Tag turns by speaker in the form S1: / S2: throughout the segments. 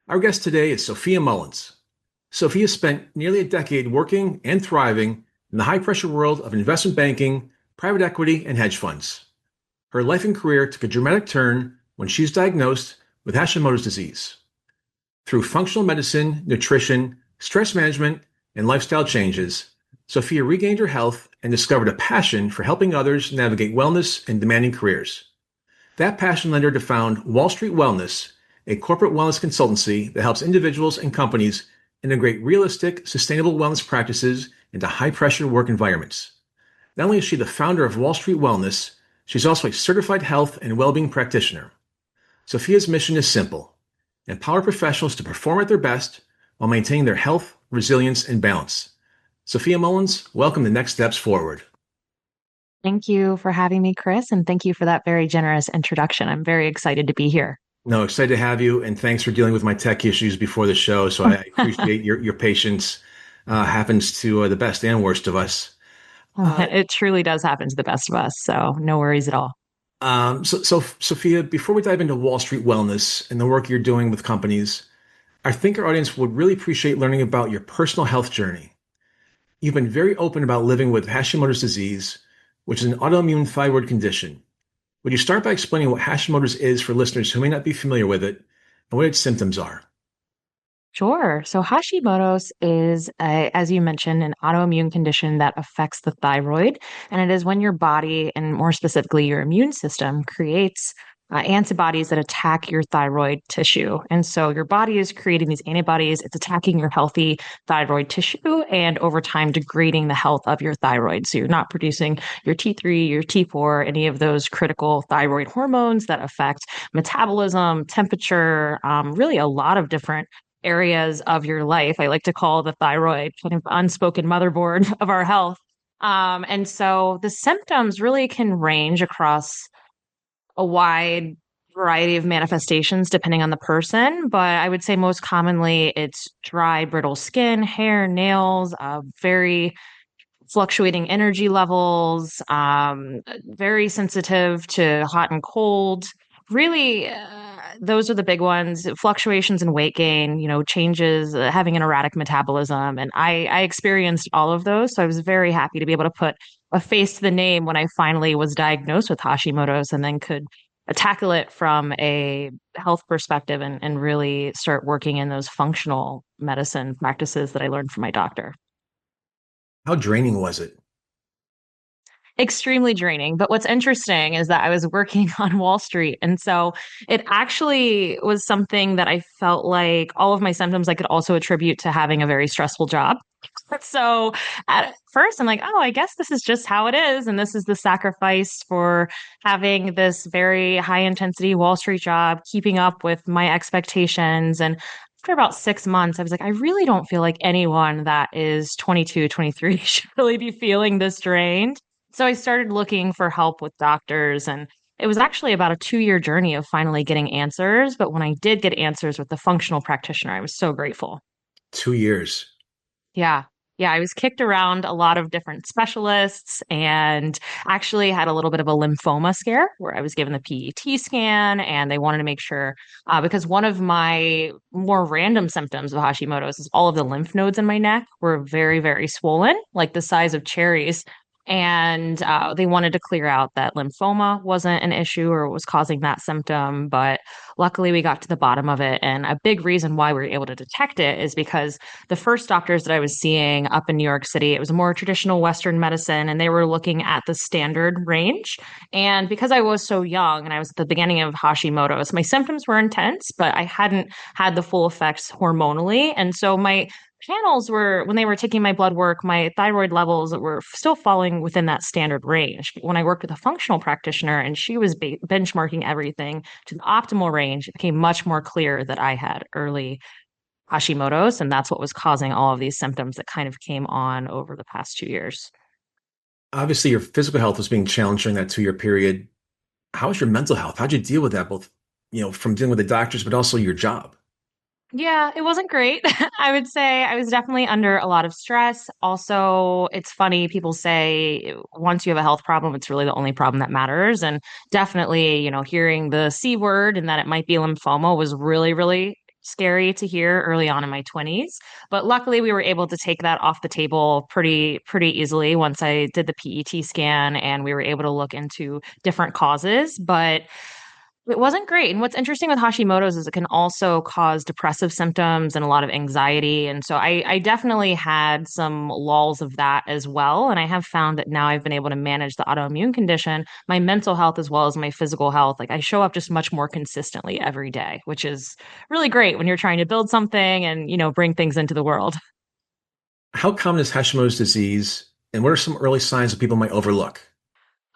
S1: Our guest today is Sophia Mullins. Sophia spent nearly a decade working and thriving in the high pressure world of investment banking, private equity, and hedge funds. Her life and career took a dramatic turn when she was diagnosed with Hashimoto's disease. Through functional medicine, nutrition, stress management, and lifestyle changes, Sophia regained her health and discovered a passion for helping others navigate wellness in demanding careers. That passion led her to found Wall Street Wellness, a corporate wellness consultancy that helps individuals and companies integrate realistic, sustainable wellness practices into high-pressure work environments. Not only is she the founder of Wall Street Wellness, she's also a certified health and well-being practitioner. Sophia's mission is simple: empower professionals to perform at their best while maintaining their health, resilience, and balance. Sophia Mullins, welcome to Next Steps Forward.
S2: Thank you for having me, Chris, and thank you for that very generous introduction. I'm very excited to be here.
S1: No, excited to have you, and thanks for dealing with my tech issues before the show. So I appreciate your patience. Happens to the best and worst of us.
S2: It truly does happen to the best of us, so no worries at all.
S1: So, Sophia, before we dive into Wall Street Wellness and the work you're doing with companies, I think our audience would really appreciate learning about your personal health journey. You've been very open about living with Hashimoto's disease, which is an autoimmune thyroid condition. Would you start by explaining what Hashimoto's is for listeners who may not be familiar with it and what its symptoms are?
S2: Sure. So Hashimoto's is, as you mentioned, an autoimmune condition that affects the thyroid. And it is when your body, and more specifically your immune system, creates antibodies that attack your thyroid tissue. And so your body is creating these antibodies. It's attacking your healthy thyroid tissue and over time degrading the health of your thyroid. So you're not producing your T3, your T4, any of those critical thyroid hormones that affect metabolism, temperature, really a lot of different areas of your life. I like to call the thyroid kind of unspoken motherboard of our health. And so the symptoms really can range across a wide variety of manifestations depending on the person. But I would say most commonly it's dry, brittle skin, hair, nails, very fluctuating energy levels, very sensitive to hot and cold. Really, those are the big ones. Fluctuations in weight gain, changes, having an erratic metabolism. And I experienced all of those. So I was very happy to be able to put a face to the name when I finally was diagnosed with Hashimoto's and then could tackle it from a health perspective and really start working in those functional medicine practices that I learned from my doctor.
S1: How draining was it?
S2: Extremely draining. But what's interesting is that I was working on Wall Street. And so it actually was something that I felt like all of my symptoms I could also attribute to having a very stressful job. So at first, I'm like, oh, I guess this is just how it is. And this is the sacrifice for having this very high intensity Wall Street job, keeping up with my expectations. And after about 6 months, I was like, I really don't feel like anyone that is 22, 23 should really be feeling this drained. So I started looking for help with doctors, and it was actually about a 2 year journey of finally getting answers. But when I did get answers with the functional practitioner, I was so grateful.
S1: 2 years.
S2: Yeah. Yeah, I was kicked around a lot of different specialists and actually had a little bit of a lymphoma scare where I was given the PET scan and they wanted to make sure because one of my more random symptoms of Hashimoto's is all of the lymph nodes in my neck were very, very swollen, like the size of cherries. And they wanted to clear out that lymphoma wasn't an issue or was causing that symptom. But luckily, we got to the bottom of it. And a big reason why we were able to detect it is because the first doctors that I was seeing up in New York City, it was more traditional Western medicine, and they were looking at the standard range. And because I was so young and I was at the beginning of Hashimoto's, my symptoms were intense, but I hadn't had the full effects hormonally. And so my panels were, when they were taking my blood work, my thyroid levels were still falling within that standard range. When I worked with a functional practitioner and she was benchmarking everything to the optimal range, it became much more clear that I had early Hashimoto's, and that's what was causing all of these symptoms that kind of came on over the past 2 years.
S1: Obviously, your physical health was being challenged during that 2 year period. How was your mental health? How'd you deal with that, both, from dealing with the doctors, but also your job?
S2: Yeah, it wasn't great. I would say I was definitely under a lot of stress. Also, it's funny, people say once you have a health problem, it's really the only problem that matters. And definitely, hearing the C word and that it might be lymphoma was really, really scary to hear early on in my 20s. But luckily, we were able to take that off the table pretty easily once I did the PET scan and we were able to look into different causes. But it wasn't great. And what's interesting with Hashimoto's is it can also cause depressive symptoms and a lot of anxiety. And so I definitely had some lulls of that as well. And I have found that now I've been able to manage the autoimmune condition, my mental health as well as my physical health. Like I show up just much more consistently every day, which is really great when you're trying to build something and, bring things into the world.
S1: How common is Hashimoto's disease, and what are some early signs that people might overlook?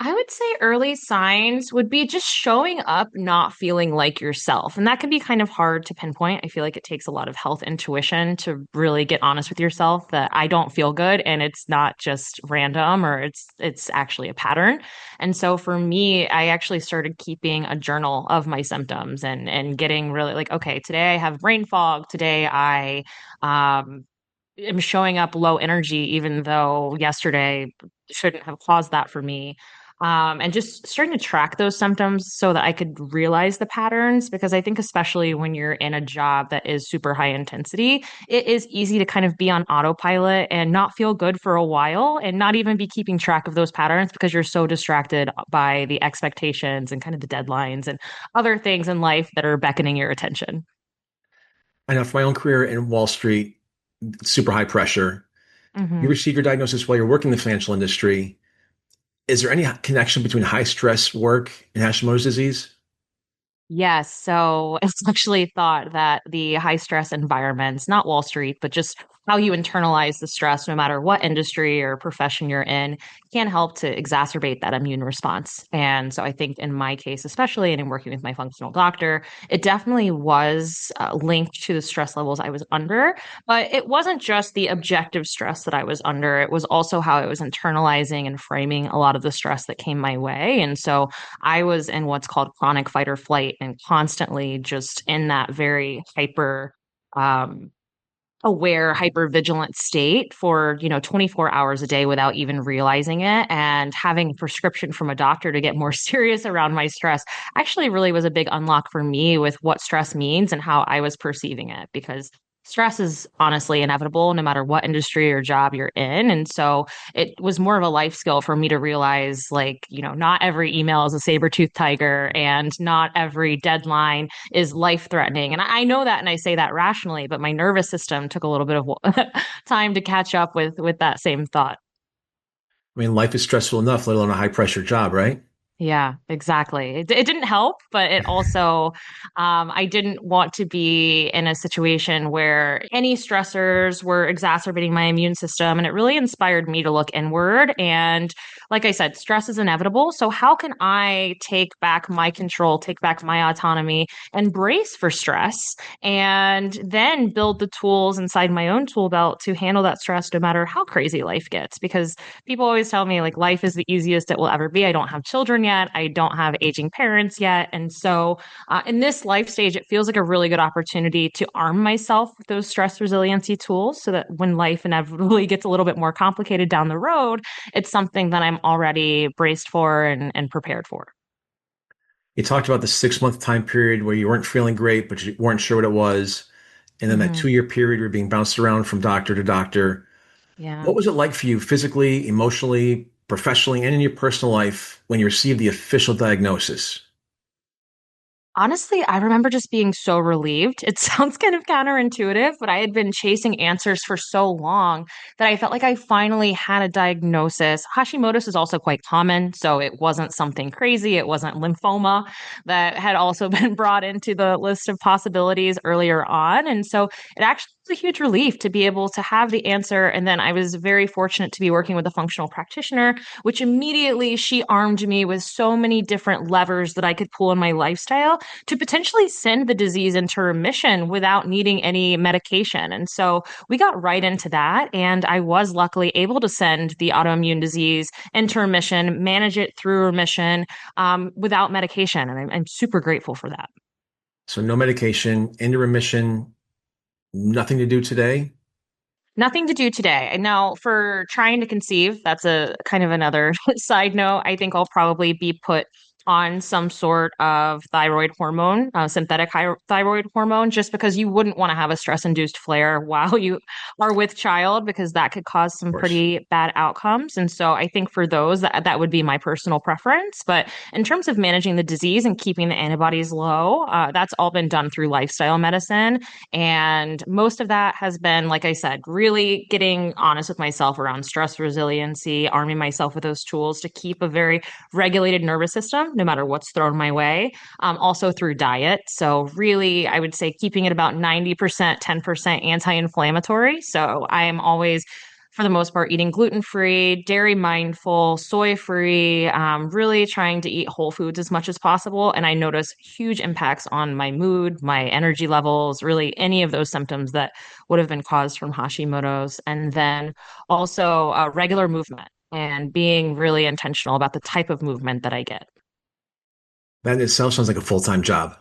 S2: I would say early signs would be just showing up not feeling like yourself. And that can be kind of hard to pinpoint. I feel like it takes a lot of health intuition to really get honest with yourself that I don't feel good and it's not just random or it's actually a pattern. And so for me, I actually started keeping a journal of my symptoms and getting really like, okay, today I have brain fog, today I um am showing up low energy, even though yesterday shouldn't have caused that for me. And just starting to track those symptoms so that I could realize the patterns. Because I think, especially when you're in a job that is super high intensity, it is easy to kind of be on autopilot and not feel good for a while and not even be keeping track of those patterns because you're so distracted by the expectations and kind of the deadlines and other things in life that are beckoning your attention.
S1: I know for my own career in Wall Street, super high pressure. You
S2: Mhm.
S1: received your diagnosis while you're working in the financial industry. Is there any connection between high stress work and Hashimoto's disease?
S2: Yes. So it's actually thought that the high stress environments, not Wall Street, but just how you internalize the stress, no matter what industry or profession you're in, can help to exacerbate that immune response. And so I think in my case, especially, and in working with my functional doctor, it definitely was linked to the stress levels I was under. But it wasn't just the objective stress that I was under, it was also how I was internalizing and framing a lot of the stress that came my way. And so I was in what's called chronic fight or flight and constantly just in that very hyper um aware, hyper vigilant state for, 24 hours a day without even realizing it. And having a prescription from a doctor to get more serious around my stress actually really was a big unlock for me with what stress means and how I was perceiving it because stress is honestly inevitable no matter what industry or job you're in. And so it was more of a life skill for me to realize, like, not every email is a saber-toothed tiger and not every deadline is life threatening. And I know that and I say that rationally, but my nervous system took a little bit of time to catch up with that same thought.
S1: I mean, life is stressful enough, let alone a high pressure job, right?
S2: Yeah, exactly. It didn't help, but it also, I didn't want to be in a situation where any stressors were exacerbating my immune system. And it really inspired me to look inward. And like I said, stress is inevitable. So, how can I take back my control, take back my autonomy, and brace for stress, and then build the tools inside my own tool belt to handle that stress no matter how crazy life gets? Because people always tell me like life is the easiest it will ever be. I don't have children yet. I don't have aging parents yet. And so in this life stage, it feels like a really good opportunity to arm myself with those stress resiliency tools so that when life inevitably gets a little bit more complicated down the road, it's something that I'm already braced for and prepared for.
S1: You talked about the 6 month time period where you weren't feeling great, but you weren't sure what it was. And then that
S2: Hmm.
S1: 2 year period where you're being bounced around from doctor to doctor.
S2: Yeah.
S1: What was it like for you physically, emotionally, professionally, and in your personal life when you received the official diagnosis?
S2: Honestly, I remember just being so relieved. It sounds kind of counterintuitive, but I had been chasing answers for so long that I felt like I finally had a diagnosis. Hashimoto's is also quite common, so it wasn't something crazy. It wasn't lymphoma that had also been brought into the list of possibilities earlier on. And so it actually was a huge relief to be able to have the answer. And then I was very fortunate to be working with a functional practitioner, which immediately she armed me with so many different levers that I could pull in my lifestyle to potentially send the disease into remission without needing any medication. And so we got right into that. And I was luckily able to send the autoimmune disease into remission, manage it through remission without medication. And I'm super grateful for that.
S1: So, no medication, into remission, nothing to do today.
S2: Nothing to do today. And now for trying to conceive, that's a kind of another side note. I think I'll probably be put on some sort of thyroid hormone, synthetic thyroid hormone, just because you wouldn't want to have a stress-induced flare while you are with child, because that could cause
S1: Of
S2: some
S1: course.
S2: pretty bad outcomes. And so I think for those, that would be my personal preference. But in terms of managing the disease and keeping the antibodies low, that's all been done through lifestyle medicine. And most of that has been, like I said, really getting honest with myself around stress resiliency, arming myself with those tools to keep a very regulated nervous system, no matter what's thrown my way. Also through diet. So, really, I would say keeping it about 90%, 10% anti inflammatory. So, I am always, for the most part, eating gluten free, dairy mindful, soy free, really trying to eat whole foods as much as possible. And I notice huge impacts on my mood, my energy levels, really any of those symptoms that would have been caused from Hashimoto's. And then also regular movement and being really intentional about the type of movement that I get.
S1: That in itself sounds like a full-time job.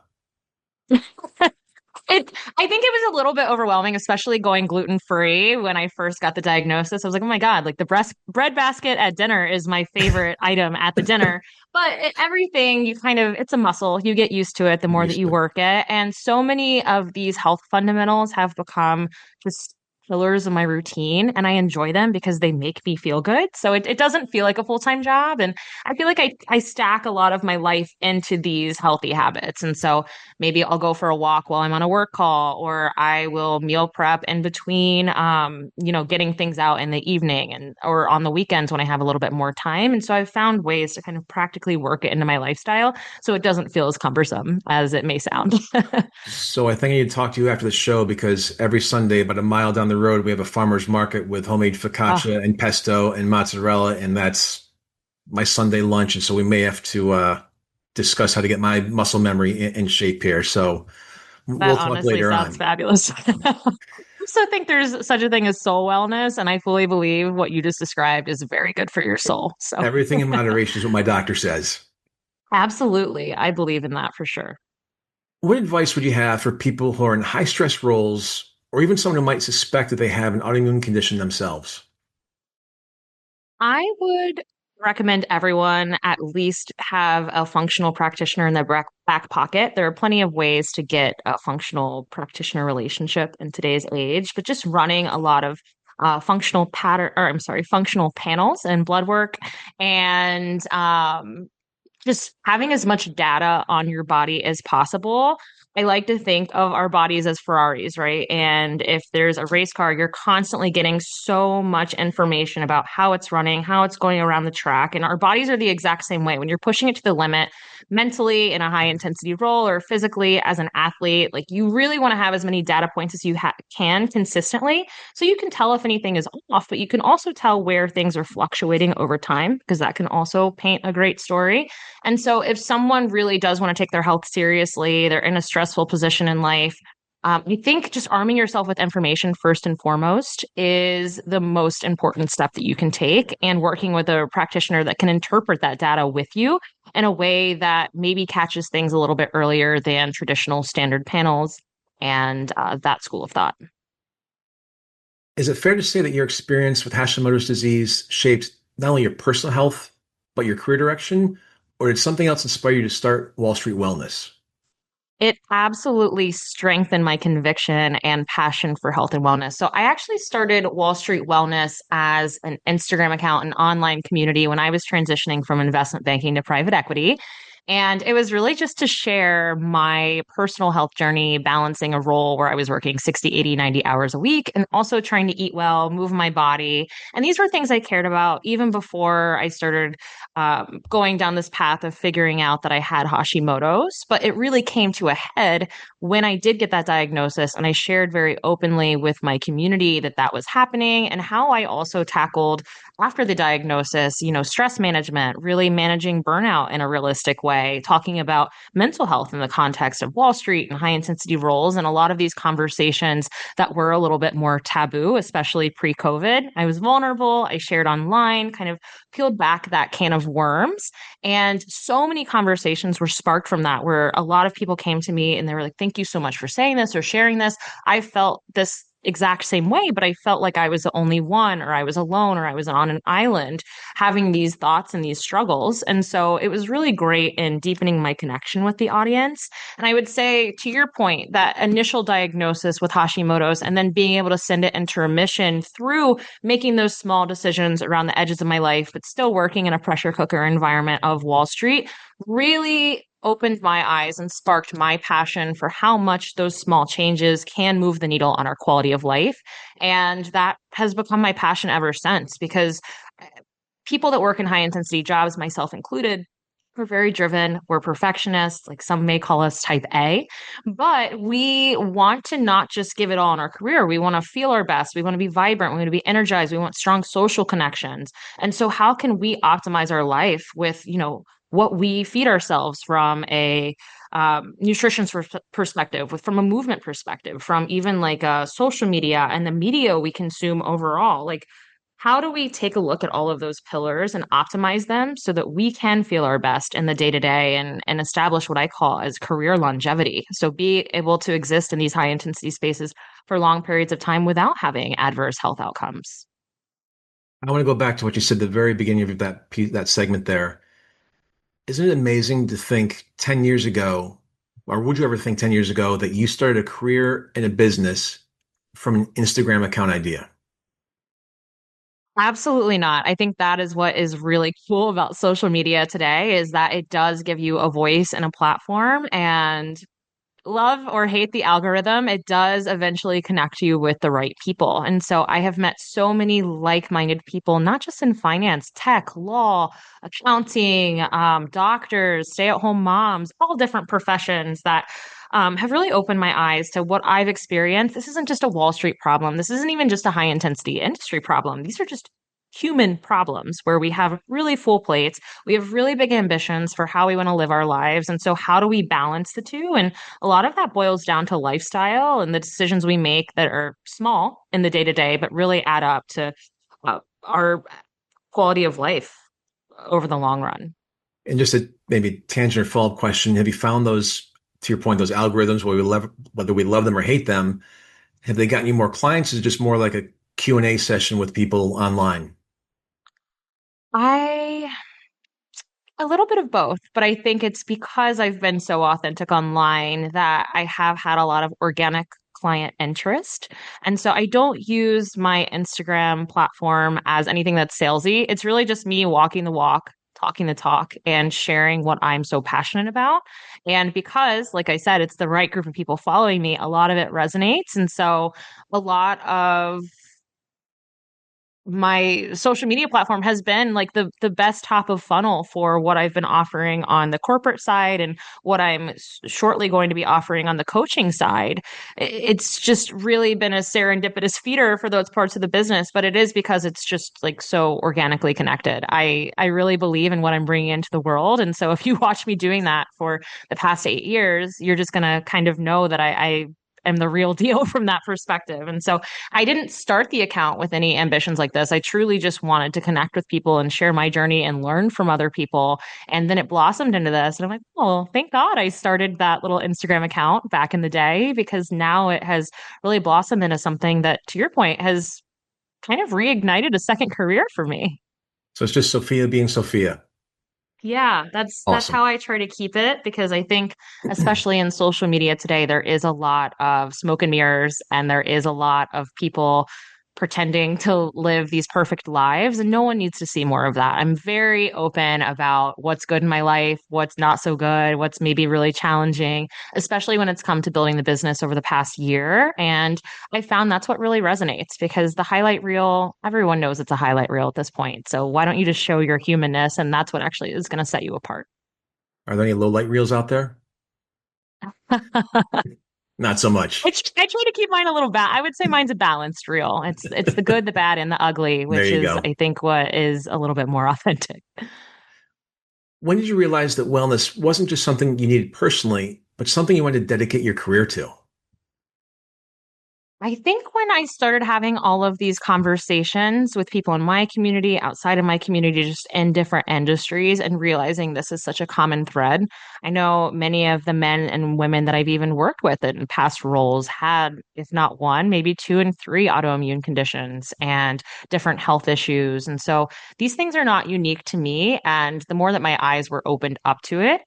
S2: I think it was a little bit overwhelming, especially going gluten free when I first got the diagnosis. I was like, oh my God, like the bread basket at dinner is my favorite item at the dinner. But everything you kind of, it's a muscle. You get used to it the more that
S1: Used
S2: you
S1: to it.
S2: work it. And so many of these health fundamentals have become just pillars of my routine, and I enjoy them because they make me feel good. So it doesn't feel like a full-time job. And I feel like I stack a lot of my life into these healthy habits. And so maybe I'll go for a walk while I'm on a work call, or I will meal prep in between, getting things out in the evening and or on the weekends when I have a little bit more time. And so I've found ways to kind of practically work it into my lifestyle so it doesn't feel as cumbersome as it may sound.
S1: So I think I need to talk to you after the show because every Sunday, about a mile down the road, we have a farmer's market with homemade
S2: Oh,
S1: focaccia and pesto and mozzarella, and that's my Sunday lunch. And so we may have to discuss how to get my muscle memory in shape here. So
S2: that
S1: we'll talk
S2: honestly
S1: later
S2: sounds
S1: on.
S2: fabulous. I also think there's such a thing as soul wellness, and I fully believe what you just described is very good for your soul. So,
S1: Everything in moderation is what my doctor says.
S2: absolutely, I believe in that for sure.
S1: What advice would you have for people who are in high stress roles or even someone who might suspect that they have an autoimmune condition themselves?
S2: I would recommend everyone at least have a functional practitioner in their back pocket. There are plenty of ways to get a functional practitioner relationship in today's age, but just running a lot of functional panels and blood work, and just having as much data on your body as possible. I like to think of our bodies as Ferraris, right? And if there's a race car, you're constantly getting so much information about how it's running, how it's going around the track. And our bodies are the exact same way. When you're pushing it to the limit mentally in a high intensity role or physically as an athlete, like you really want to have as many data points as you can consistently. So you can tell if anything is off, but you can also tell where things are fluctuating over time because that can also paint a great story. And so, if someone really does want to take their health seriously, they're in a stressful position in life, I think just arming yourself with information first and foremost is the most important step that you can take, and working with a practitioner that can interpret that data with you in a way that maybe catches things a little bit earlier than traditional standard panels and that school of thought.
S1: Is it fair to say that your experience with Hashimoto's disease shaped not only your personal health, but your career direction? Or did something else inspire you to start Wall Street Wellness?
S2: It absolutely strengthened my conviction and passion for health and wellness. So I actually started Wall Street Wellness as an Instagram account, an online community when I was transitioning from investment banking to private equity. And it was really just to share my personal health journey, balancing a role where I was working 60, 80, 90 hours a week, and also trying to eat well, move my body. And these were things I cared about even before I started going down this path of figuring out that I had Hashimoto's. But it really came to a head when I did get that diagnosis, and I shared very openly with my community that that was happening and how I also tackled after the diagnosis, stress management, really managing burnout in a realistic way, talking about mental health in the context of Wall Street and high intensity roles, and a lot of these conversations that were a little bit more taboo, especially pre COVID. I was vulnerable. I shared online, kind of peeled back that can of worms. And so many conversations were sparked from that, where a lot of people came to me and they were like, thank you so much for saying this or sharing this. I felt this exact same way, but I felt like I was the only one, or I was alone, or I was on an island having these thoughts and these struggles. And so it was really great in deepening my connection with the audience. And I would say, to your point, that initial diagnosis with Hashimoto's and then being able to send it into remission through making those small decisions around the edges of my life, but still working in a pressure cooker environment of Wall Street really opened my eyes and sparked my passion for how much those small changes can move the needle on our quality of life. And that has become my passion ever since because people that work in high intensity jobs, myself included, we're very driven. We're perfectionists, like some may call us type A, but we want to not just give it all in our career. We want to feel our best. We want to be vibrant. We want to be energized. We want strong social connections. And so how can we optimize our life with, what we feed ourselves from a nutrition perspective, from a movement perspective, from even like social media and the media we consume overall? Like, how do we take a look at all of those pillars and optimize them so that we can feel our best in the day to day and establish what I call as career longevity? So be able to exist in these high intensity spaces for long periods of time without having adverse health outcomes.
S1: I want to go back to what you said at the very beginning of that segment there. Isn't it amazing to think 10 years ago, or would you ever think 10 years ago that you started a career in a business from an Instagram account idea?
S2: Absolutely not. I think that is what is really cool about social media today is that it does give you a voice and a platform, and love or hate the algorithm, it does eventually connect you with the right people. And so I have met so many like-minded people, not just in finance, tech, law, accounting, doctors, stay-at-home moms, all different professions that have really opened my eyes to what I've experienced. This isn't just a Wall Street problem. This isn't even just a high intensity industry problem. These are just human problems where we have really full plates. We have really big ambitions for how we want to live our lives. And so, how do we balance the two? And a lot of that boils down to lifestyle and the decisions we make that are small in the day to day, but really add up to our quality of life over the long run.
S1: And just a maybe tangent or follow-up question, have you found those, to your point, those algorithms, whether we love them or hate them, have they gotten you more clients? Is it just more like a Q&A session with people online?
S2: I A little bit of both, but I think it's because I've been so authentic online that I have had a lot of organic client interest. And so I don't use my Instagram platform as anything that's salesy. It's really just me walking the walk, talking the talk, and sharing what I'm so passionate about. And because, like I said, it's the right group of people following me, a lot of it resonates. And so a lot of my social media platform has been like the best top of funnel for what I've been offering on the corporate side and what I'm shortly going to be offering on the coaching side. It's just really been a serendipitous feeder for those parts of the business, but it is because it's just like so organically connected. I really believe in what I'm bringing into the world, and so if you watch me doing that for the past 8 years, you're just gonna kind of know that I am the real deal from that perspective. And so I didn't start the account with any ambitions like this. I truly just wanted to connect with people and share my journey and learn from other people. And then it blossomed into this. And I'm like, oh, thank God I started that little Instagram account back in the day because now it has really blossomed into something that, to your point, has kind of reignited a second career for me.
S1: So it's just Sophia being Sophia.
S2: Yeah, that's
S1: Awesome.
S2: how I try to keep it because I think especially in social media today there is a lot of smoke and mirrors and there is a lot of people pretending to live these perfect lives and no one needs to see more of that. I'm very open about what's good in my life, what's not so good, what's maybe really challenging, especially when it's come to building the business over the past year. And I found that's what really resonates because the highlight reel, everyone knows it's a highlight reel at this point. So why don't you just show your humanness? And that's what actually is going to set you apart.
S1: Are there any low light reels out there? Not so much.
S2: I try to keep mine a little I would say mine's a balanced reel. It's the good, the bad, and the ugly,
S1: There
S2: which
S1: you
S2: is,
S1: go.
S2: I think, what is a little bit more authentic.
S1: When did you realize that wellness wasn't just something you needed personally, but something you wanted to dedicate your career to?
S2: I think when I started having all of these conversations with people in my community, outside of my community, just in different industries, and realizing this is such a common thread. I know many of the men and women that I've even worked with in past roles had, if not one, maybe two and three autoimmune conditions and different health issues. And so these things are not unique to me. And the more that my eyes were opened up to it,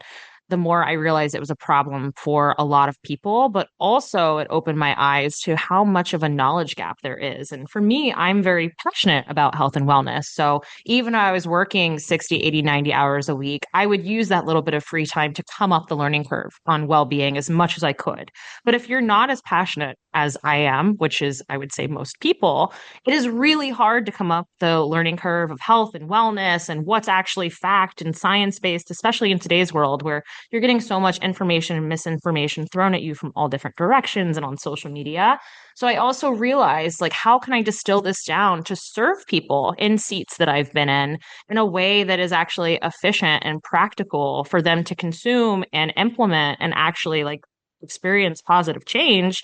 S2: the more I realized it was a problem for a lot of people, but also it opened my eyes to how much of a knowledge gap there is. And for me, I'm very passionate about health and wellness. So even though I was working 60, 80, 90 hours a week, I would use that little bit of free time to come up the learning curve on well being as much as I could. But if you're not as passionate as I am, which is, I would say, most people, it is really hard to come up the learning curve of health and wellness and what's actually fact and science based, especially in today's world where you're getting so much information and misinformation thrown at you from all different directions and on social media. So I also realized, like, how can I distill this down to serve people in seats that I've been in a way that is actually efficient and practical for them to consume and implement and actually like experience positive change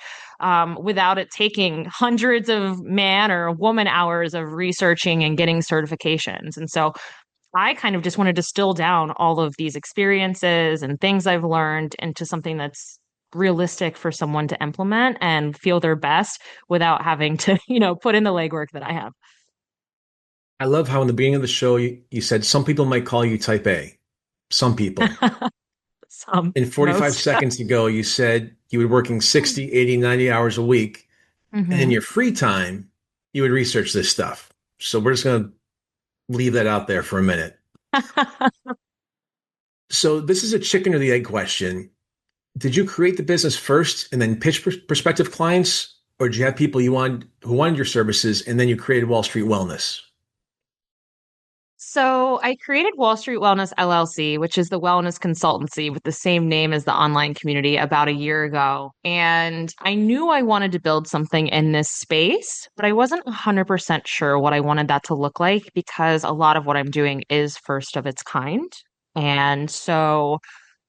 S2: without it taking hundreds of man or woman hours of researching and getting certifications. And so I kind of just want to distill down all of these experiences and things I've learned into something that's realistic for someone to implement and feel their best without having to, put in the legwork that I have.
S1: I love how in the beginning of the show you said some people might call you type A. Some people.
S2: Some,
S1: In 45
S2: most.
S1: seconds ago, you said you were working 60, 80, 90 hours a week. And in
S2: Hmm.
S1: your free time, you would research this stuff. So we're just going to leave that out there for a minute. So this is a chicken or the egg question. Did you create the business first and then pitch prospective clients, or did you have people who wanted your services and then you created Wall Street Wellness?
S2: So I created Wall Street Wellness LLC, which is the wellness consultancy with the same name as the online community about a year ago. And I knew I wanted to build something in this space, but I wasn't 100% sure what I wanted that to look like because a lot of what I'm doing is first of its kind. And so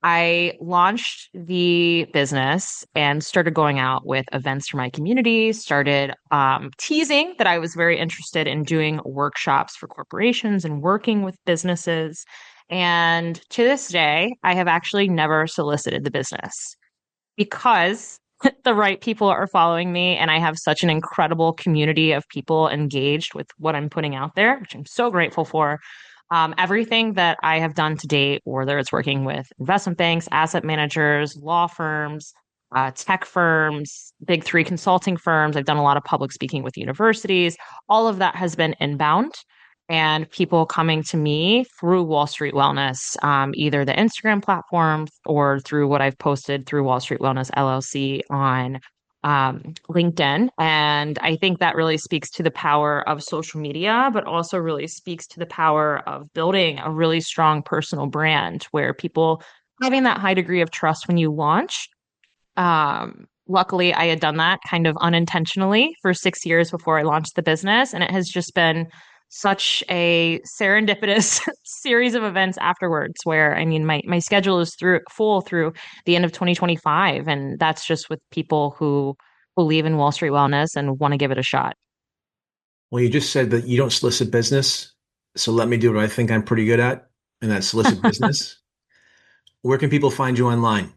S2: I launched the business and started going out with events for my community, started teasing that I was very interested in doing workshops for corporations and working with businesses. And to this day, I have actually never solicited the business because the right people are following me and I have such an incredible community of people engaged with what I'm putting out there, which I'm so grateful for. Everything that I have done to date, whether it's working with investment banks, asset managers, law firms, tech firms, big three consulting firms, I've done a lot of public speaking with universities. All of that has been inbound and people coming to me through Wall Street Wellness, either the Instagram platform or through what I've posted through Wall Street Wellness LLC on LinkedIn. And I think that really speaks to the power of social media, but also really speaks to the power of building a really strong personal brand where people having that high degree of trust when you launch. Luckily, I had done that kind of unintentionally for 6 years before I launched the business. And it has just been such a serendipitous series of events afterwards where I mean my schedule is through full through the end of 2025 and that's just with people who believe in Wall Street Wellness and want to give it a shot.
S1: Well, you just said that you don't solicit business. So let me do what I think I'm pretty good at, and that's solicit business. Where can people find you online?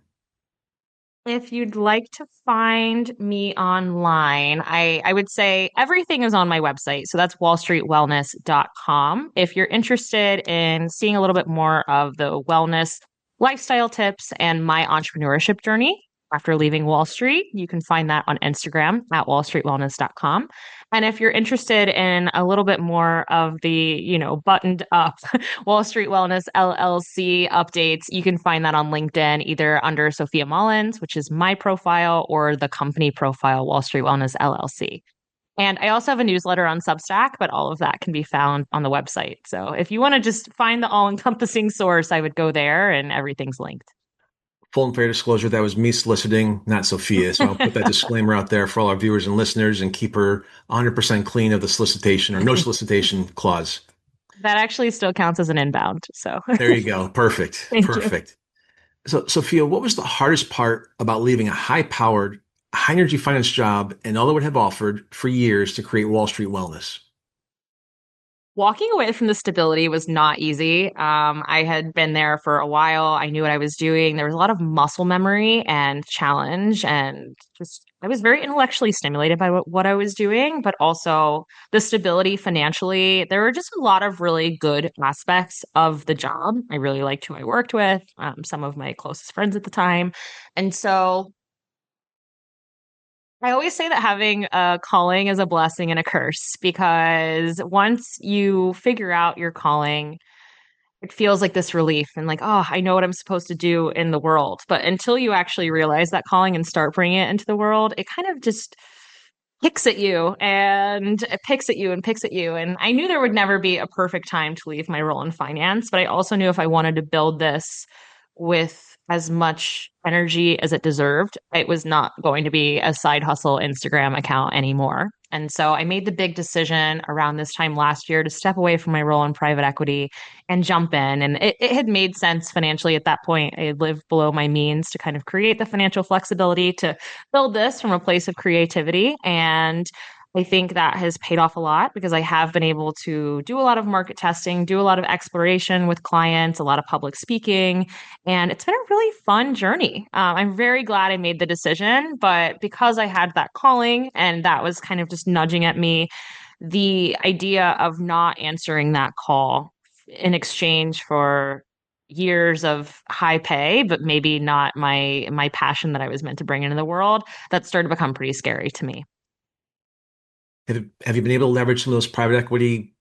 S2: If you'd like to find me online, I would say everything is on my website. So that's wallstreetwellness.com. If you're interested in seeing a little bit more of the wellness lifestyle tips and my entrepreneurship journey after leaving Wall Street, you can find that on Instagram at wallstreetwellness.com. And if you're interested in a little bit more of the, buttoned up Wall Street Wellness LLC updates, you can find that on LinkedIn, either under Sophia Mullins, which is my profile, or the company profile, Wall Street Wellness LLC. And I also have a newsletter on Substack, but all of that can be found on the website. So if you want to just find the all encompassing source, I would go there and everything's linked.
S1: Full and fair disclosure, that was me soliciting, not Sophia. So I'll put that disclaimer out there for all our viewers and listeners and keep her 100% clean of the solicitation or no solicitation clause.
S2: That actually still counts as an inbound. So
S1: There you go. Perfect.
S2: thank you.
S1: Perfect. So, Sophia, what was the hardest part about leaving a high powered a high energy finance job and all it would have offered for years to create Wall Street wellness?
S2: Walking away from the stability was not easy. I had been there for a while. I knew what I was doing. There was a lot of muscle memory and challenge, and just I was very intellectually stimulated by what I was doing, but also the stability financially. There were just a lot of really good aspects of the job. I really liked who I worked with, some of my closest friends at the time. And so I always say that having a calling is a blessing and a curse because once you figure out your calling, it feels like this relief and like, oh, I know what I'm supposed to do in the world. But until you actually realize that calling and start bringing it into the world, it kind of just picks at you and it picks at you and picks at you. And I knew there would never be a perfect time to leave my role in finance, but I also knew if I wanted to build this with as much energy as it deserved, it was not going to be a side hustle Instagram account anymore. And so I made the big decision around this time last year to step away from my role in private equity and jump in. And it had made sense financially at that point. I had lived below my means to kind of create the financial flexibility to build this from a place of creativity. And I think that has paid off a lot because I have been able to do a lot of market testing, do a lot of exploration with clients, a lot of public speaking, and it's been a really fun journey. I'm very glad I made the decision, but because I had that calling and that was kind of just nudging at me, the idea of not answering that call in exchange for years of high pay, but maybe not my passion that I was meant to bring into the world, that started to become pretty scary to me.
S1: Have you been able to leverage some of those private equity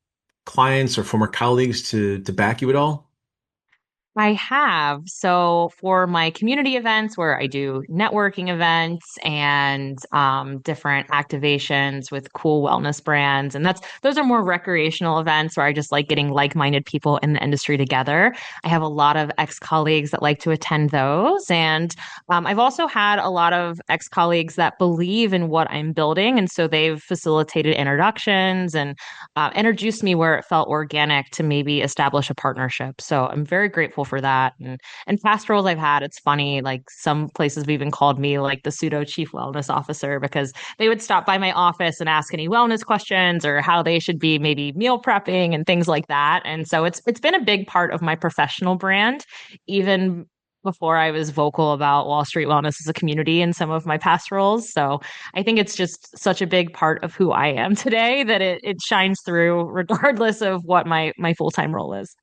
S1: clients or former colleagues to back you at all?
S2: I have. So for my community events where I do networking events and different activations with cool wellness brands, and those are more recreational events where I just like getting like-minded people in the industry together. I have a lot of ex-colleagues that like to attend those, and I've also had a lot of ex-colleagues that believe in what I'm building, and so they've facilitated introductions and introduced me where it felt organic to maybe establish a partnership. So I'm very grateful for that. And past roles I've had, it's funny, like some places have even called me like the pseudo chief wellness officer because they would stop by my office and ask any wellness questions or how they should be maybe meal prepping and things like that. And so it's been a big part of my professional brand, even before I was vocal about Wall Street wellness as a community in some of my past roles. So I think it's just such a big part of who I am today that it shines through regardless of what my full-time role is.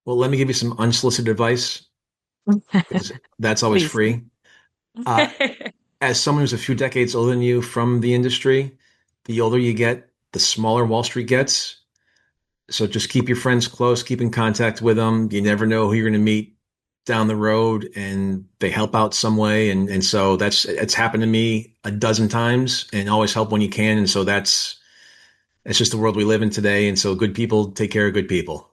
S1: Well, let me give you some unsolicited advice because that's always
S2: Please.
S1: free. Uh, as someone who's a few decades older than you from the industry, the older you get, the smaller Wall Street gets. So just keep your friends close, keep in contact with them. You never know who you're going to meet down the road and they help out some way. And so it's happened to me a dozen times and always help when you can. And so it's just the world we live in today. And so good people take care of good people.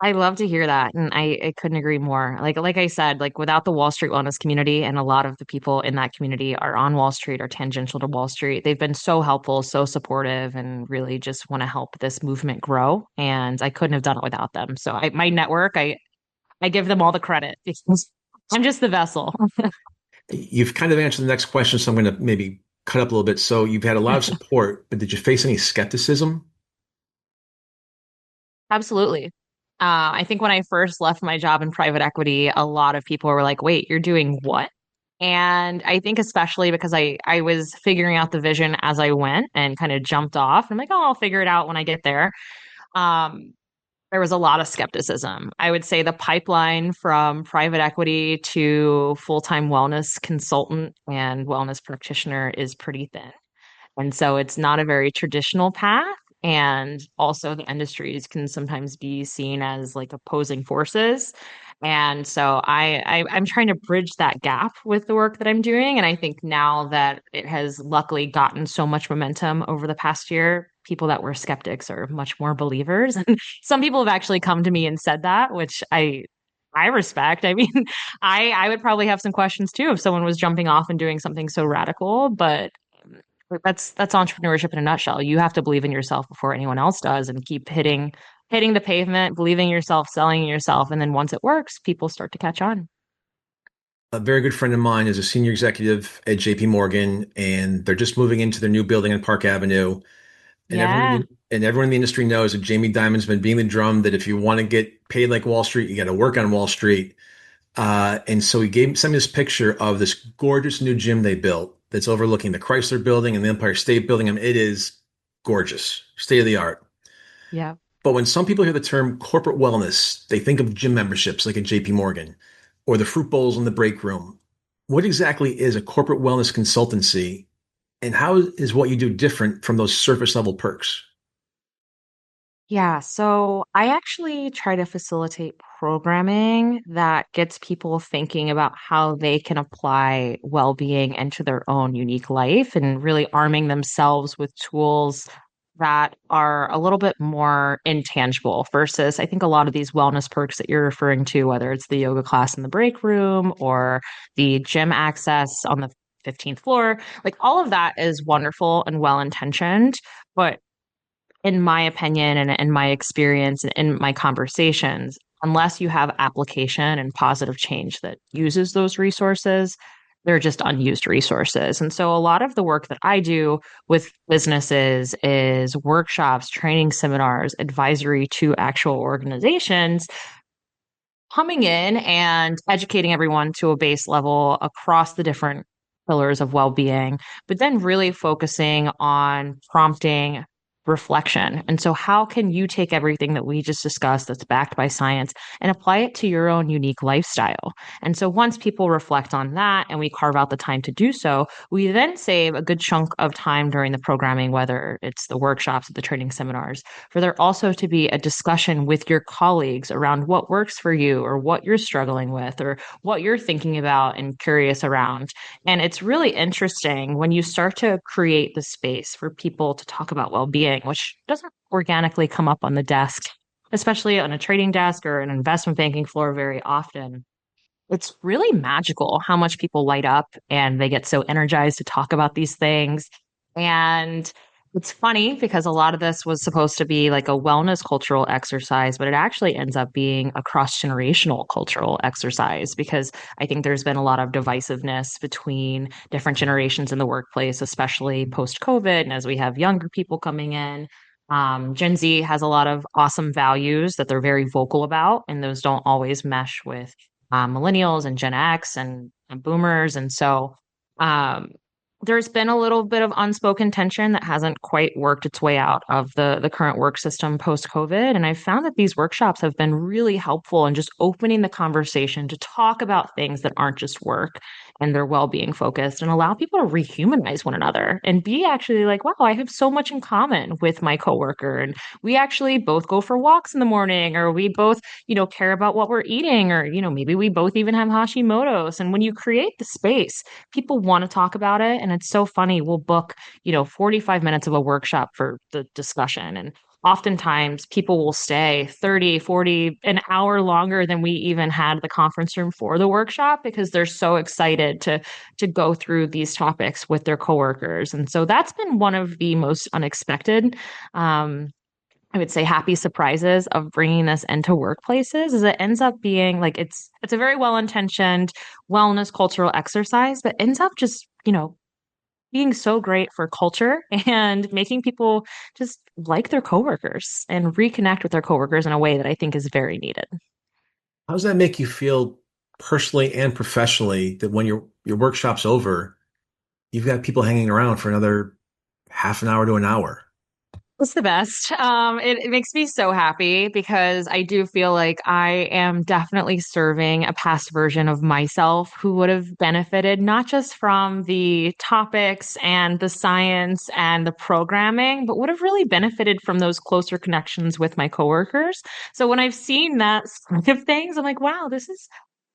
S2: I love to hear that. And I couldn't agree more. Like I said, like without the Wall Street wellness community and a lot of the people in that community are on Wall Street or tangential to Wall Street, they've been so helpful, so supportive, and really just want to help this movement grow. And I couldn't have done it without them. So my network, I give them all the credit because I'm just the vessel.
S1: You've kind of answered the next question, so I'm going to maybe cut up a little bit. So you've had a lot of support, but did you face any skepticism?
S2: Absolutely. I think when I first left my job in private equity, a lot of people were like, wait, you're doing what? And I think especially because I was figuring out the vision as I went and kind of jumped off. I'm like, oh, I'll figure it out when I get there. Um, there was a lot of skepticism. I would say the pipeline from private equity to full-time wellness consultant and wellness practitioner is pretty thin. And so it's not a very traditional path. And also, the industries can sometimes be seen as like opposing forces. And so I'm trying to bridge that gap with the work that I'm doing. And I think now that it has luckily gotten so much momentum over the past year, people that were skeptics are much more believers. And some people have actually come to me and said that, which I respect. I mean, I would probably have some questions too if someone was jumping off and doing something so radical, but that's entrepreneurship in a nutshell. You have to believe in yourself before anyone else does and keep hitting the pavement, believing in yourself, selling in yourself, and then once it works, people start to catch on.
S1: A very good friend of mine is a senior executive at JP Morgan, and they're just moving into their new building on Park Avenue. And
S2: Yeah.
S1: everyone in the industry knows that Jamie Dimon's been beating the drum that if you want to get paid like Wall Street, you got to work on Wall Street. And so sent me this picture of this gorgeous new gym they built that's overlooking the Chrysler Building and the Empire State Building. I mean, it is gorgeous, state of the art.
S2: Yeah.
S1: But when some people hear the term corporate wellness, they think of gym memberships like at JP Morgan or the fruit bowls in the break room. What exactly is a corporate wellness consultancy, and how is what you do different from those surface level perks?
S2: Yeah, so I actually try to facilitate programming that gets people thinking about how they can apply well-being into their own unique life and really arming themselves with tools that are a little bit more intangible versus I think a lot of these wellness perks that you're referring to, whether it's the yoga class in the break room or the gym access on the 15th floor, like all of that is wonderful and well-intentioned. But in my opinion and in my experience and in my conversations, unless you have application and positive change that uses those resources, they're just unused resources. And so a lot of the work that I do with businesses is workshops, training seminars, advisory to actual organizations coming in and educating everyone to a base level across the different pillars of well-being, but then really focusing on prompting reflection. And so how can you take everything that we just discussed that's backed by science and apply it to your own unique lifestyle? And so once people reflect on that and we carve out the time to do so, we then save a good chunk of time during the programming, whether it's the workshops or the training seminars, for there also to be a discussion with your colleagues around what works for you or what you're struggling with or what you're thinking about and curious around. And it's really interesting when you start to create the space for people to talk about well-being, which doesn't organically come up on the desk, especially on a trading desk or an investment banking floor very often. It's really magical how much people light up and they get so energized to talk about these things. And it's funny because a lot of this was supposed to be like a wellness cultural exercise, but it actually ends up being a cross-generational cultural exercise because I think there's been a lot of divisiveness between different generations in the workplace, especially post-COVID. And as we have younger people coming in, Gen Z has a lot of awesome values that they're very vocal about, and those don't always mesh with millennials and Gen X and boomers. And so um, there's been a little bit of unspoken tension that hasn't quite worked its way out of the current work system post COVID. And I've found that these workshops have been really helpful in just opening the conversation to talk about things that aren't just work and they're well-being focused and allow people to rehumanize one another and be actually like, wow, I have so much in common with my coworker. And we actually both go for walks in the morning, or we both care about what we're eating, or, maybe we both even have Hashimoto's. And when you create the space, people want to talk about it. And it's so funny. We'll book, 45 minutes of a workshop for the discussion. And oftentimes people will stay 30, 40, an hour longer than we even had the conference room for the workshop because they're so excited to go through these topics with their coworkers. And so that's been one of the most unexpected I would say happy surprises of bringing this into workplaces is it ends up being like it's a very well-intentioned wellness cultural exercise, but ends up just, being so great for culture and making people just like their coworkers and reconnect with their coworkers in a way that I think is very needed.
S1: How does that make you feel personally and professionally that when your workshop's over, you've got people hanging around for another half an hour to an hour?
S2: It's the best. It makes me so happy because I do feel like I am definitely serving a past version of myself who would have benefited not just from the topics and the science and the programming, but would have really benefited from those closer connections with my coworkers. So when I've seen that side of things, I'm like, wow,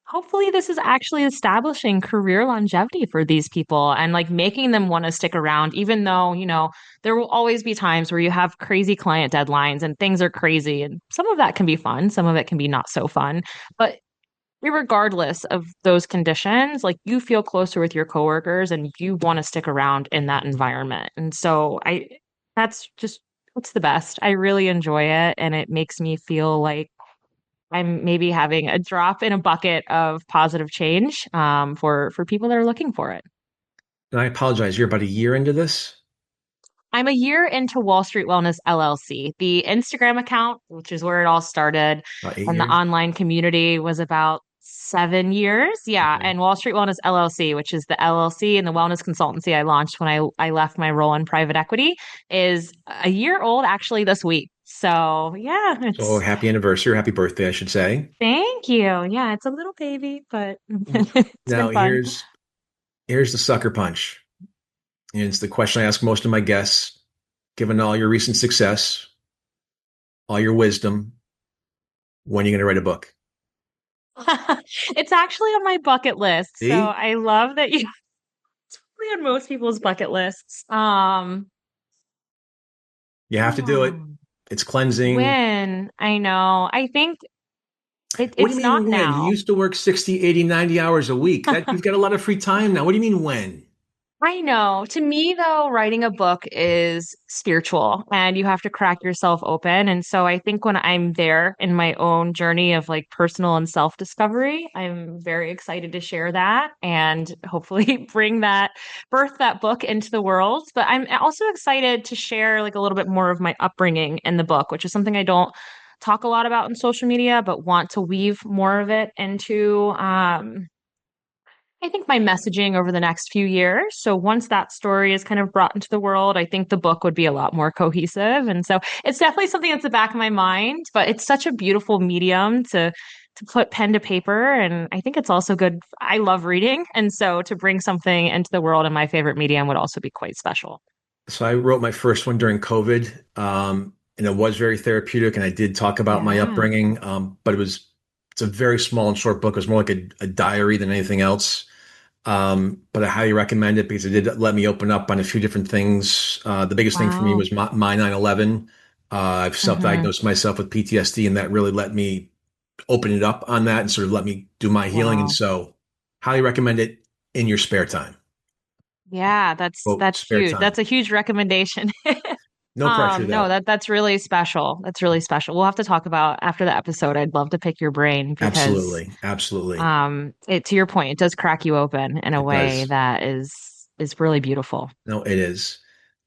S2: hopefully this is actually establishing career longevity for these people and like making them want to stick around, even though, there will always be times where you have crazy client deadlines and things are crazy. And some of that can be fun, some of it can be not so fun. But regardless of those conditions, like you feel closer with your coworkers and you want to stick around in that environment. And so that's just, it's the best. I really enjoy it. And it makes me feel like I'm maybe having a drop in a bucket of positive change for people that are looking for it.
S1: And I apologize, you're about a year into this?
S2: I'm a year into Wall Street Wellness LLC. The Instagram account, which is where it all started,
S1: About 8
S2: and the
S1: years?
S2: online community was about 7 years. Yeah.
S1: Okay.
S2: And Wall Street Wellness LLC, which is the LLC and the wellness consultancy I launched when I left my role in private equity, is a year old actually this week. So yeah,
S1: So
S2: it's
S1: happy anniversary, or happy birthday, I should say.
S2: thank you. Yeah, it's a little baby, but it's
S1: Now,
S2: been fun.
S1: here's the sucker punch. And it's the question I ask most of my guests, given all your recent success, all your wisdom, when are you going to write a book?
S2: It's actually on my bucket list. So
S1: See?
S2: I love that you it's probably on most people's bucket lists.
S1: You have to do it.
S2: Hmm,
S1: It's cleansing.
S2: when I know, I think
S1: What do you
S2: it's not
S1: mean when? You
S2: now.
S1: used to work 60, 80, 90 hours a week. That you've got a lot of free time now. What do you mean when?
S2: I know. To me, though, writing a book is spiritual and you have to crack yourself open. And so I think when I'm there in my own journey of like personal and self-discovery, I'm very excited to share that and hopefully birth that book into the world. But I'm also excited to share like a little bit more of my upbringing in the book, which is something I don't talk a lot about in social media, but want to weave more of it into I think my messaging over the next few years. So once that story is kind of brought into the world, I think the book would be a lot more cohesive. And so it's definitely something that's the back of my mind, but it's such a beautiful medium to put pen to paper. And I think it's also good. I love reading. And so to bring something into the world in my favorite medium would also be quite special.
S1: So I wrote my first one during COVID, and it was very therapeutic. And I did talk about my
S2: Yeah.
S1: upbringing, but it's a very small and short book. It was more like a diary than anything else. But I highly recommend it because it did let me open up on a few different things. The biggest thing for me
S2: Wow.
S1: was my 9/11. I've
S2: Hmm.
S1: self-diagnosed myself with PTSD, and that really let me open it up on that and sort of let me do my healing. And
S2: Wow.
S1: so, highly recommend it in your spare time.
S2: Yeah,
S1: Quote,
S2: that's
S1: spare
S2: huge. That's
S1: time.
S2: a huge recommendation.
S1: No pressure
S2: No,
S1: though.
S2: that's really special. That's really special. We'll have to talk about after the episode. I'd love to pick your brain because
S1: Absolutely. Absolutely.
S2: it to your point, it does crack you open in a
S1: It
S2: way
S1: does.
S2: that is really beautiful.
S1: No, it is.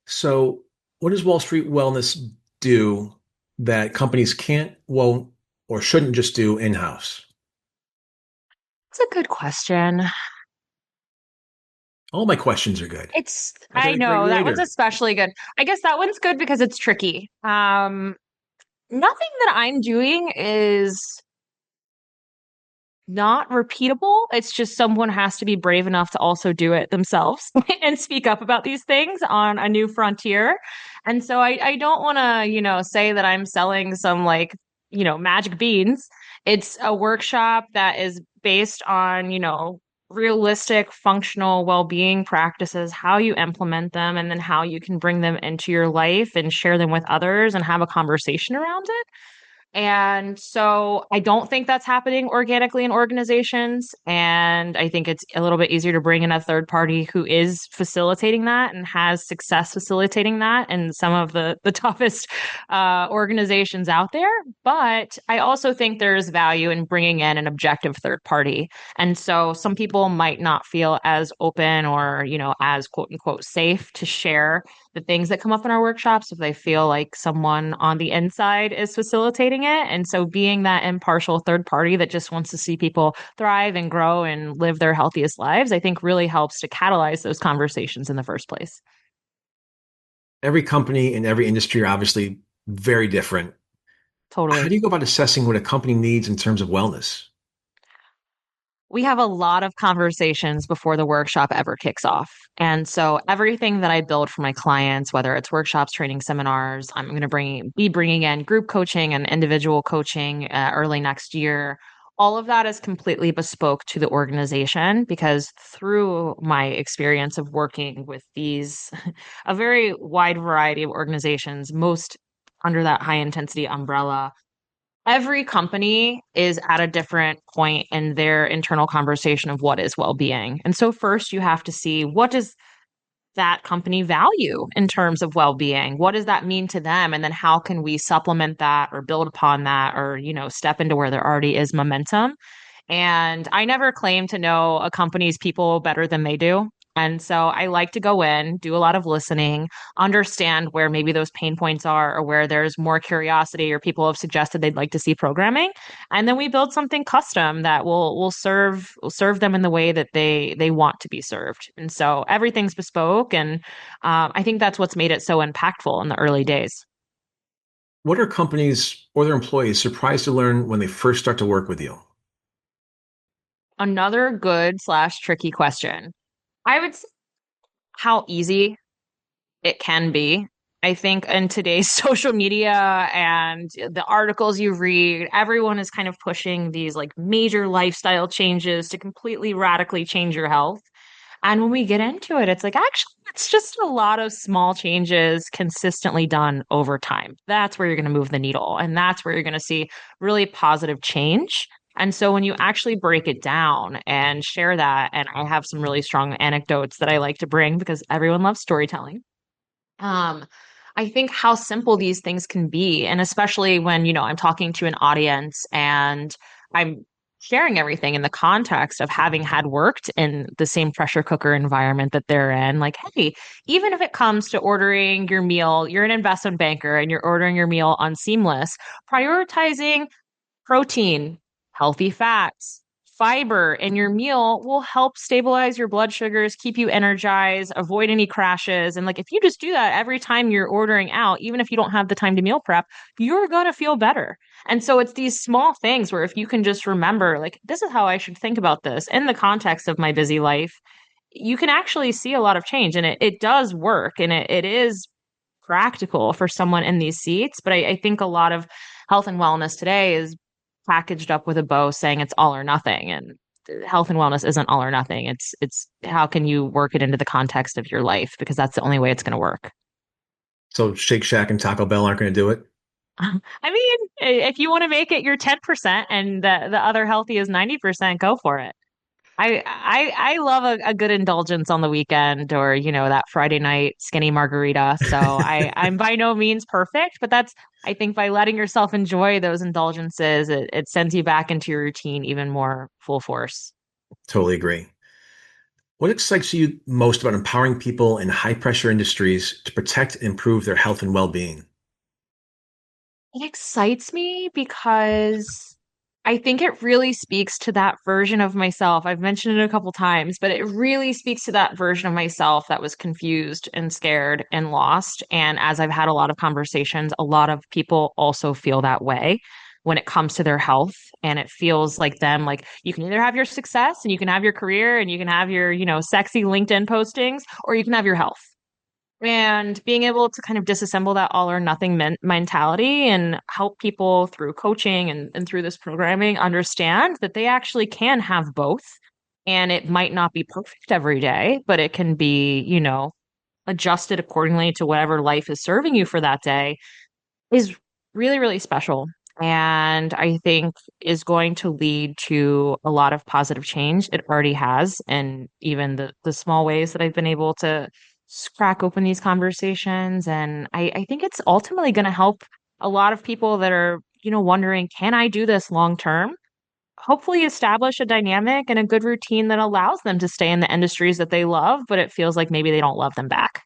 S1: So, what does Wall Street Wellness do that companies can't, won't, or shouldn't just do in-house?
S2: It's a good question.
S1: All my questions are good. I got
S2: I
S1: a great
S2: know that one's
S1: writer.
S2: especially good. I guess that one's good because it's tricky. Nothing that I'm doing is not repeatable. It's just someone has to be brave enough to also do it themselves and speak up about these things on a new frontier. And so I don't want to, say that I'm selling some like, magic beans. It's a workshop that is based on, realistic functional well-being practices, how you implement them, and then how you can bring them into your life and share them with others and have a conversation around it. And so I don't think that's happening organically in organizations. And I think it's a little bit easier to bring in a third party who is facilitating that and has success facilitating that in some of the toughest organizations out there. But I also think there's value in bringing in an objective third party. And so some people might not feel as open or, as quote unquote safe to share the things that come up in our workshops if they feel like someone on the inside is facilitating it. And so being that impartial third party that just wants to see people thrive and grow and live their healthiest lives, I think really helps to catalyze those conversations in the first place.
S1: Every company in every industry are obviously very different. How
S2: Totally.
S1: do you go about assessing what a company needs in terms of wellness?
S2: We have a lot of conversations before the workshop ever kicks off. And so everything that I build for my clients, whether it's workshops, training, seminars, I'm going to be bringing in group coaching and individual coaching early next year. All of that is completely bespoke to the organization because through my experience of working with a very wide variety of organizations, most under that high intensity umbrella, every company is at a different point in their internal conversation of what is well-being. And so first you have to see that company value in terms of well-being? What does that mean to them? And then how can we supplement that or build upon that or, step into where there already is momentum? And I never claim to know a company's people better than they do. And so I like to go in, do a lot of listening, understand where maybe those pain points are or where there's more curiosity or people have suggested they'd like to see programming. And then we build something custom that will serve them in the way that they want to be served. And so everything's bespoke. And I think that's what's made it so impactful in the early days.
S1: What are companies or their employees surprised to learn when they first start to work with you?
S2: Another good slash tricky question. I would say how easy it can be. I think in today's social media and the articles you read, everyone is kind of pushing these like major lifestyle changes to completely radically change your health. And when we get into it, it's like actually, it's just a lot of small changes consistently done over time. That's where you're going to move the needle. And that's where you're going to see really positive change. And so when you actually break it down and share that, and I have some really strong anecdotes that I like to bring because everyone loves storytelling. Um, I think how simple these things can be, and especially when, I'm talking to an audience and I'm sharing everything in the context of having had worked in the same pressure cooker environment that they're in. Like, hey, even if it comes to ordering your meal, you're an investment banker and you're ordering your meal on Seamless, prioritizing protein, healthy fats, fiber in your meal will help stabilize your blood sugars, keep you energized, avoid any crashes. And like if you just do that every time you're ordering out, even if you don't have the time to meal prep, you're going to feel better. And so it's these small things where if you can just remember, like, this is how I should think about this in the context of my busy life, you can actually see a lot of change. And it does work and it is practical for someone in these seats. But I think a lot of health and wellness today is packaged up with a bow saying it's all or nothing. And health and wellness isn't all or nothing. It's how can you work it into the context of your life because that's the only way it's going to work.
S1: So Shake Shack and Taco Bell aren't going to do it?
S2: I mean, if you want to make it your 10% and the other healthy is 90%, go for it. I love a good indulgence on the weekend or, that Friday night skinny margarita. So I'm by no means perfect, but that's, I think by letting yourself enjoy those indulgences, it sends you back into your routine even more full force.
S1: Totally agree. What excites you most about empowering people in high pressure industries to protect and improve their health and well being?
S2: It excites me because I think it really speaks to that version of myself. I've mentioned it a couple times, but it really speaks to that version of myself that was confused and scared and lost. And as I've had a lot of conversations, a lot of people also feel that way when it comes to their health. And it feels like them, like you can either have your success and you can have your career and you can have your, sexy LinkedIn postings, or you can have your health and being able to kind of disassemble that all or nothing mentality and help people through coaching and through this programming understand that they actually can have both. And it might not be perfect every day, but it can be, adjusted accordingly to whatever life is serving you for that day is really, really special. And I think is going to lead to a lot of positive change. It already has. And even the small ways that I've been able to crack open these conversations. And I think it's ultimately going to help a lot of people that are, wondering, can I do this long term? Hopefully establish a dynamic and a good routine that allows them to stay in the industries that they love, but it feels like maybe they don't love them back.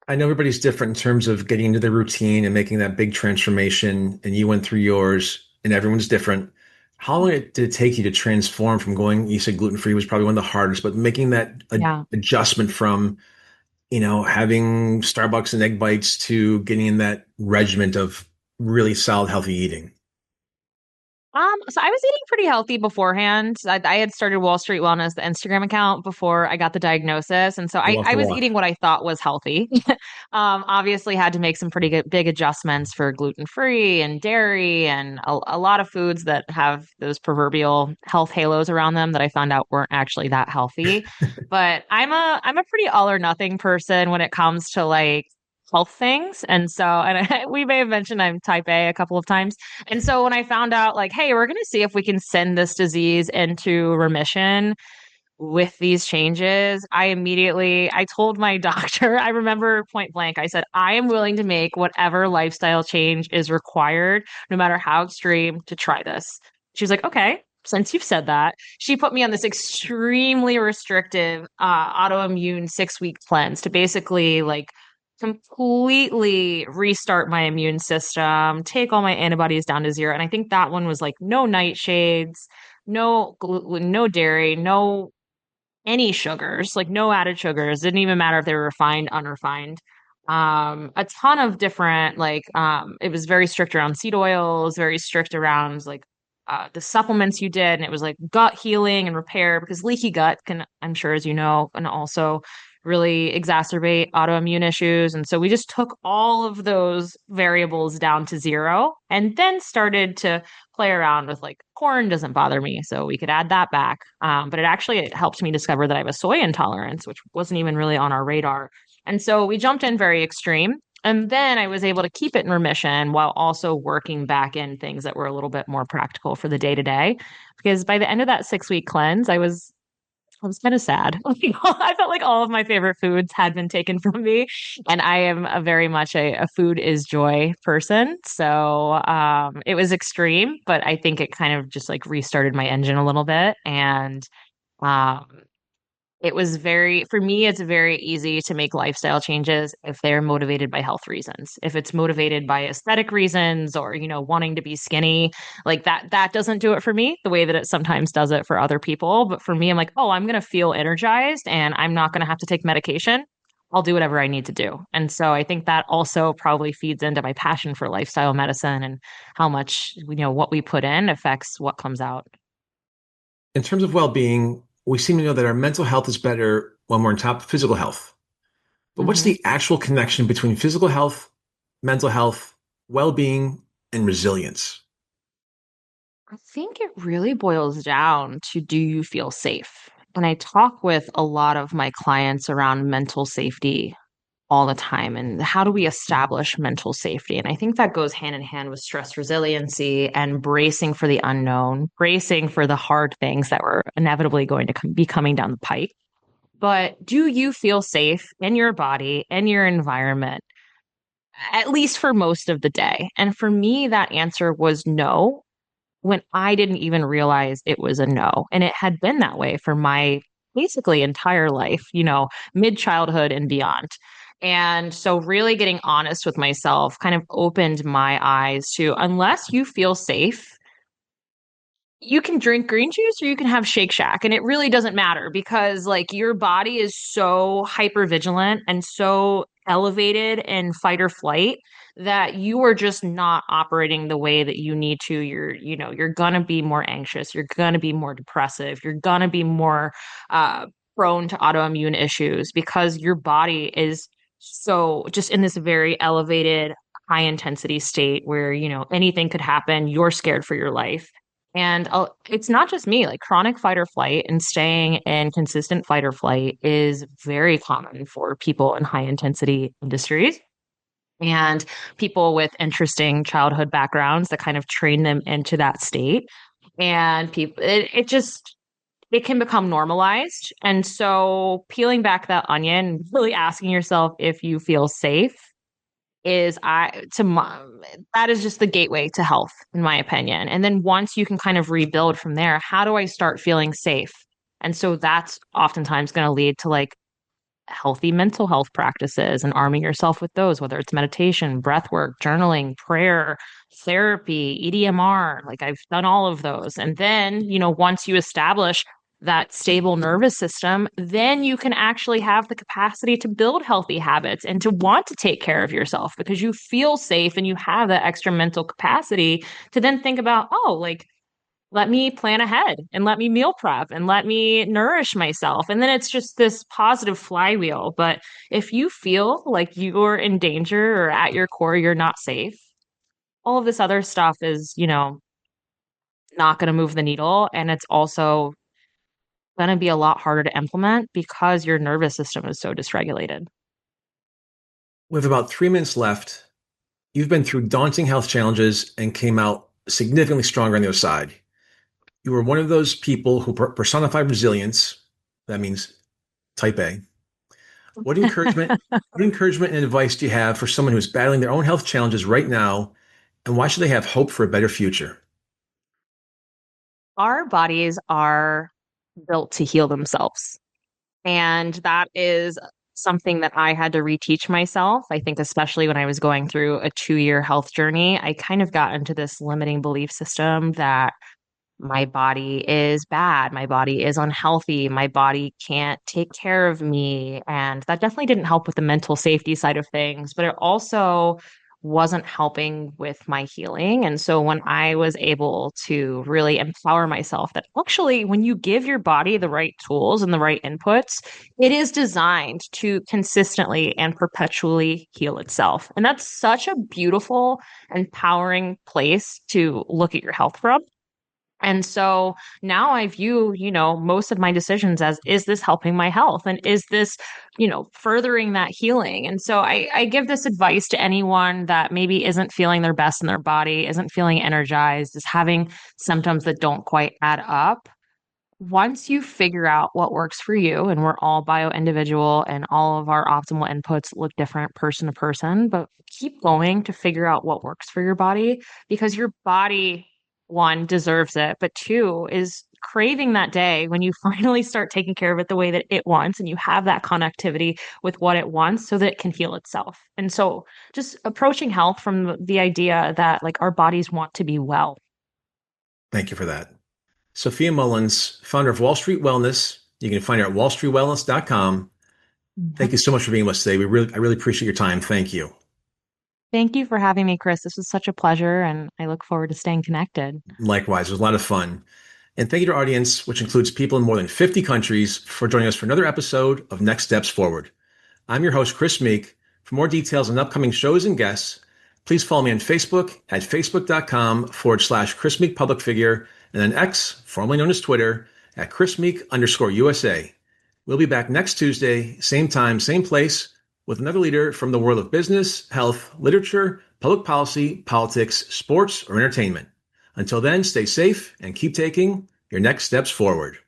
S1: I know everybody's different in terms of getting into their routine and making that big transformation, and you went through yours, and everyone's different. How long did it take you to transform from going, you said gluten free was probably one of the hardest, but making that
S2: Yeah.
S1: adjustment from, having Starbucks and egg bites to getting in that regiment of really solid, healthy eating?
S2: So I was eating pretty healthy beforehand. I had started Wall Street Wellness, the Instagram account, before I got the diagnosis, and so
S1: I
S2: I,
S1: love
S2: I
S1: to
S2: was
S1: walk.
S2: eating what I thought was healthy. Obviously, had to make some pretty big adjustments for gluten free and dairy and a lot of foods that have those proverbial health halos around them that I found out weren't actually that healthy. But I'm a pretty all or nothing person when it comes to like health things, and so we may have mentioned I'm type A couple of times. And so when I found out, like, hey, we're going to see if we can send this disease into remission, with these changes, I told my doctor, I remember point blank, I said, I am willing to make whatever lifestyle change is required, no matter how extreme, to try this. She was like, okay, since you've said that, she put me on this extremely restrictive autoimmune 6 week cleanse to basically like completely restart my immune system, take all my antibodies down to zero. And I think that one was like no nightshades, no gluten, no dairy, no any sugars, like no added sugars. Didn't even matter if they were refined, unrefined. A ton of different it was very strict around seed oils, very strict around the supplements you did, and it was like gut healing and repair because leaky gut can, I'm sure as you know, can also really exacerbate autoimmune issues. And so we just took all of those variables down to zero and then started to play around with like corn doesn't bother me, so we could add that back. But it helped me discover that I have a soy intolerance, which wasn't even really on our radar. And so we jumped in very extreme. And then I was able to keep it in remission while also working back in things that were a little bit more practical for the day to day. Because by the end of that 6 week cleanse, I was kind of sad. I felt like all of my favorite foods had been taken from me, and I am a very much a food is joy person. So it was extreme, but I think it kind of just like restarted my engine a little bit, and um, it was very, for me, it's very easy to make lifestyle changes if they're motivated by health reasons. If it's motivated by aesthetic reasons or, wanting to be skinny, like that doesn't do it for me the way that it sometimes does it for other people. But for me, I'm like, oh, I'm going to feel energized and I'm not going to have to take medication. I'll do whatever I need to do. And so I think that also probably feeds into my passion for lifestyle medicine and how much, what we put in affects what comes out.
S1: In terms of well-being, we seem to know that our mental health is better when we're on top of physical health. But what's
S2: Mhm.
S1: the actual connection between physical health, mental health, well-being, and resilience?
S2: I think it really boils down to do you feel safe? And I talk with a lot of my clients around mental safety all the time. And how do we establish mental safety? And I think that goes hand in hand with stress resiliency and bracing for the unknown, bracing for the hard things that were inevitably going to be coming down the pike. But do you feel safe in your body, in your environment, at least for most of the day? And for me, that answer was no when I didn't even realize it was a no. And it had been that way for my basically entire life, mid childhood and beyond. And so, really getting honest with myself kind of opened my eyes to unless you feel safe, you can drink green juice or you can have Shake Shack. And it really doesn't matter because, like, your body is so hyper vigilant and so elevated in fight or flight that you are just not operating the way that you need to. You're going to be more anxious. You're going to be more depressive. You're going to be more uh, prone to autoimmune issues because your body is so just in this very elevated, high intensity state where, anything could happen. You're scared for your life. And it's not just me, like chronic fight or flight and staying in consistent fight or flight is very common for people in high intensity industries and people with interesting childhood backgrounds that kind of train them into that state. And it can become normalized. And so peeling back that onion, really asking yourself if you feel safe is I to my, that is just the gateway to health in my opinion. And then once you can kind of rebuild from there, how do I start feeling safe? And so that's oftentimes going to lead to like healthy mental health practices and arming yourself with those, whether it's meditation, breath work, journaling, prayer, therapy, EDMR. Like I've done all of those. And then, once you establish that stable nervous system, then you can actually have the capacity to build healthy habits and to want to take care of yourself because you feel safe and you have that extra mental capacity to then think about, oh, like let me plan ahead and let me meal prep and let me nourish myself. And then it's just this positive flywheel. But if you feel like you're in danger or at your core, you're not safe, all of this other stuff is, not going to move the needle. And it's also going to be a lot harder to implement because your nervous system is so dysregulated.
S1: With about 3 minutes left, you've been through daunting health challenges and came out significantly stronger on the other side. You were one of those people who personified resilience, That means type A. What encouragement, what encouragement and advice do you have for someone who's battling their own health challenges right now, and why should they have hope for a better future?
S2: Our bodies are built to heal themselves. And that is something that I had to reteach myself. I think, especially when I was going through a 2 year health journey, I kind of got into this limiting belief system that my body is bad, my body is unhealthy, my body can't take care of me. And that definitely didn't help with the mental safety side of things, but it also wasn't helping with my healing. And so when I was able to really empower myself, that actually, when you give your body the right tools and the right inputs, it is designed to consistently and perpetually heal itself. And that's such a beautiful, empowering place to look at your health from. And so now I view, most of my decisions as, is this helping my health? And is this, furthering that healing? And so I give this advice to anyone that maybe isn't feeling their best in their body, isn't feeling energized, is having symptoms that don't quite add up. Once you figure out what works for you, and we're all bio individual and all of our optimal inputs look different person to person, but keep going to figure out what works for your body because your body, one, deserves it, but two, is craving that day when you finally start taking care of it the way that it wants and you have that connectivity with what it wants so that it can heal itself. And so just approaching health from the idea that like our bodies want to be well.
S1: Thank you for that. Sophia Mullins, founder of Wall Street Wellness. You can find her at wallstreetwellness.com. Thank you so much for being with us today. I really appreciate your time. Thank you.
S2: Thank you for having me, Chris. This was such a pleasure, and I look forward to staying connected.
S1: Likewise, it was a lot of fun. And thank you to our audience, which includes people in more than 50 countries, for joining us for another episode of Next Steps Forward. I'm your host, Chris Meek. For more details on upcoming shows and guests, please follow me on Facebook at facebook.com/Chris Meek Public Figure, and then X, formerly known as Twitter, at Chris Meek_USA. We'll be back next Tuesday, same time, same place, with another leader from the world of business, health, literature, public policy, politics, sports, or entertainment. Until then, stay safe and keep taking your next steps forward.